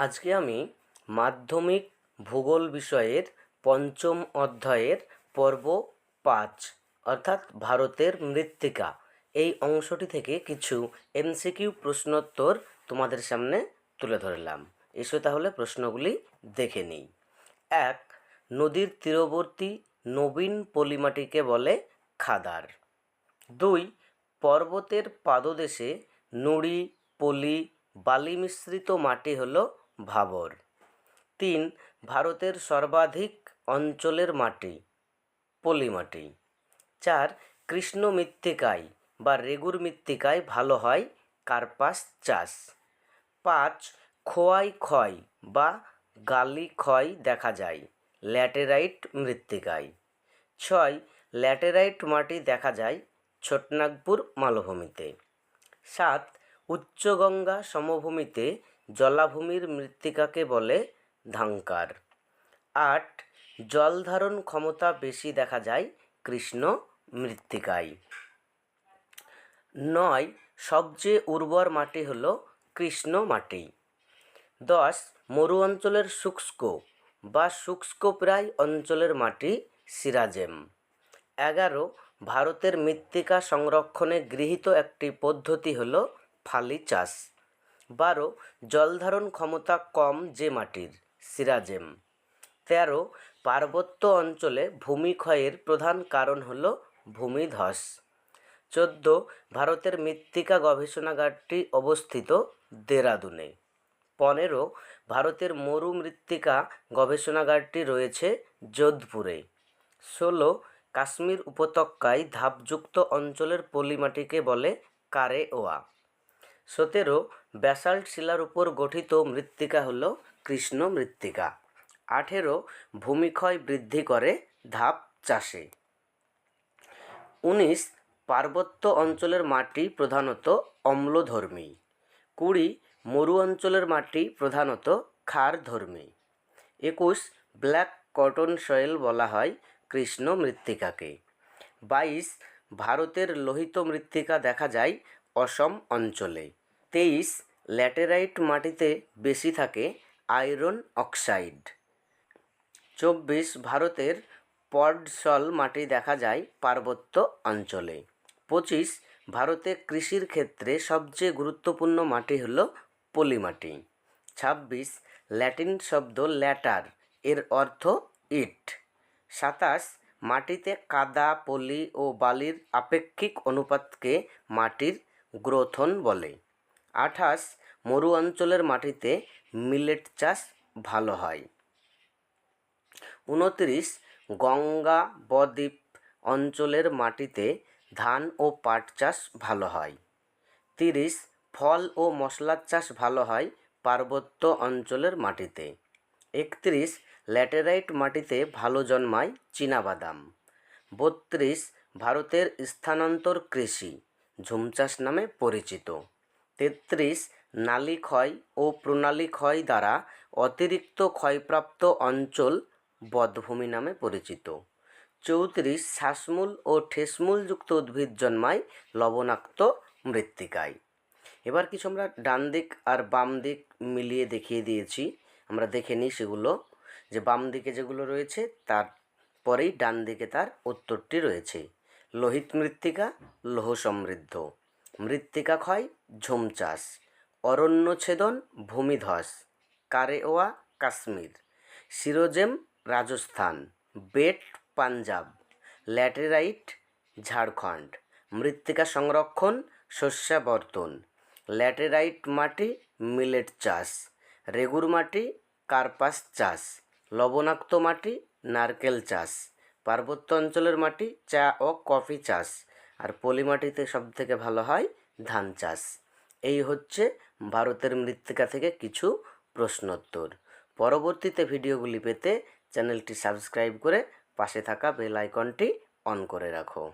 আজকে আমি মাধ্যমিক ভূগোল বিষয়ের পঞ্চম অধ্যায়ের পর্ব 5 অর্থাৎ ভারতের মৃত্তিকা এই অংশটি থেকে কিছু এমসিকিউ প্রশ্নোত্তর তোমাদের সামনে তুলে ধরলাম। এসো তাহলে প্রশ্নগুলি দেখে নিই। 1. নদীর তীরবর্তী নবীন পলিমাটিকে বলে খাদার। 2. পর্বতের পাদদেশে নুড়ি, পলি, বালি মিশ্রিত মাটি হল ভাবর। 3. ভারতের সর্বাধিক অঞ্চলের মাটি পলিমাটি। 4. কৃষ্ণ মৃত্তিকায় বা রেগুর মৃত্তিকায় ভালো হয় কার্পাস চাষ। 5. খোয়াই ক্ষয় বা গালি ক্ষয় দেখা যায় ল্যাটেরাইট মৃত্তিকায়। 6. ল্যাটেরাইট মাটি দেখা যায় ছোটনাগপুর মালভূমিতে। 7. উচ্চগঙ্গা সমভূমিতে জলাভূমির মৃত্তিকাকে বলে ধাংকার। 8. জল ধারণ ক্ষমতা বেশি দেখা যায় কৃষ্ণ মৃত্তিকায়। 9. সবচেয়ে উর্বর মাটি হল কৃষ্ণ মাটি। 10. মরু অঞ্চলের শুষ্ক বা শুষ্কপ্রায় অঞ্চলের মাটি সিরাজেম। 11. ভারতের মৃত্তিকা সংরক্ষণে গৃহীত একটি পদ্ধতি হল ফালি চাষ। 12. জলধারণ ক্ষমতা কম যে মাটির সিরাজেম। 13. পার্বত্য অঞ্চলে ভূমিক্ষয়ের প্রধান কারণ হল ভূমিধস। 14. ভারতের মৃত্তিকা গবেষণাগারটি অবস্থিত দেরাদুনে। 15. ভারতের মরু মৃত্তিকা গবেষণাগারটি রয়েছে যোধপুরে। 16. কাশ্মীর উপত্যকায় ধাপযুক্ত অঞ্চলের পলিমাটিকে বলে কারেওয়া। 17. ব্যাসাল্ট শিলার উপর গঠিত মৃত্তিকা হল কৃষ্ণ মৃত্তিকা। 18. ভূমিক্ষয় বৃদ্ধি করে ধাপ চাষে। 19. পার্বত্য অঞ্চলের মাটি প্রধানত অম্লধর্মী। 20. মরু অঞ্চলের মাটি প্রধানত ক্ষারধর্মী। 21. ব্ল্যাক কটন সয়েল বলা হয় কৃষ্ণ মৃত্তিকাকে। 22. ভারতের লোহিত মৃত্তিকা দেখা যায় অসম অঞ্চলে। 23. ল্যাটেরাইট মাটিতে বেশি থাকে আয়রন অক্সাইড। 24. ভারতের পডসল মাটি দেখা যায় পার্বত্য অঞ্চলে। 25. ভারতে কৃষির ক্ষেত্রে সবচেয়ে গুরুত্বপূর্ণ মাটি হল পলিমাটি। 26. ল্যাটিন শব্দ ল্যাটার এর অর্থ ইট। 27. মাটিতে কাদা, পলি ও বালির আপেক্ষিক অনুপাতকে মাটির গ্রথন বলে। 28. মরু অঞ্চলের মাটিতে মিলেট চাষ ভালো হয়। 29. গঙ্গা বদ্বীপ অঞ্চলের মাটিতে ধান ও পাট চাষ ভালো হয়। 30. ফল ও মশলার চাষ ভালো হয় পার্বত্য অঞ্চলের মাটিতে। 31. ল্যাটেরাইট মাটিতে ভালো জন্মায় চীনাবাদাম। 32. ভারতের স্থানান্তর কৃষি ঝুম চাষ নামে পরিচিত। 33. নালী ক্ষয় ও প্রণালী ক্ষয় দ্বারা অতিরিক্ত ক্ষয়প্রাপ্ত অঞ্চল বধ্যভূমি নামে পরিচিত। 34. শ্বাসমূল ও ঠেসমূলযুক্ত উদ্ভিদ জন্মায় লবণাক্ত মৃত্তিকায়। এবার কিছু আমরা ডান দিক আর বাম দিক মিলিয়ে দেখিয়ে দিয়েছি, আমরা দেখে নিই সেগুলো। যে বাম দিকে যেগুলো রয়েছে তার পরেই ডান দিকে তার উত্তরটি রয়েছে। লোহিত মৃত্তিকা লৌহ সমৃদ্ধ, মৃত্তিকা ক্ষয় ঝুম চাষ, অরণ্য ছেদন ভূমিধস, কারেওয়া কাশ্মীর, সিরোজেম রাজস্থান, বেট পাঞ্জাব, ল্যাটেরাইট ঝাড়খণ্ড। মৃত্তিকা সংরক্ষণ শস্যাবর্তন, ল্যাটেরাইট মাটি মিলেট চাষ, রেগুর মাটি কার্পাস চাষ, লবণাক্ত মাটি নারকেল চাষ, পার্বত্য অঞ্চলের মাটি চা ও কফি চাষ, আর পলিমাটিতে সবথেকে ভালো হয় ধান চাষ। এই হচ্ছে ভারতের মৃত্তিকা থেকে কিছু প্রশ্নোত্তর। পরবর্তীতে ভিডিওগুলি পেতে চ্যানেলটি সাবস্ক্রাইব করে পাশে থাকা বেল আইকনটি অন করে রাখো।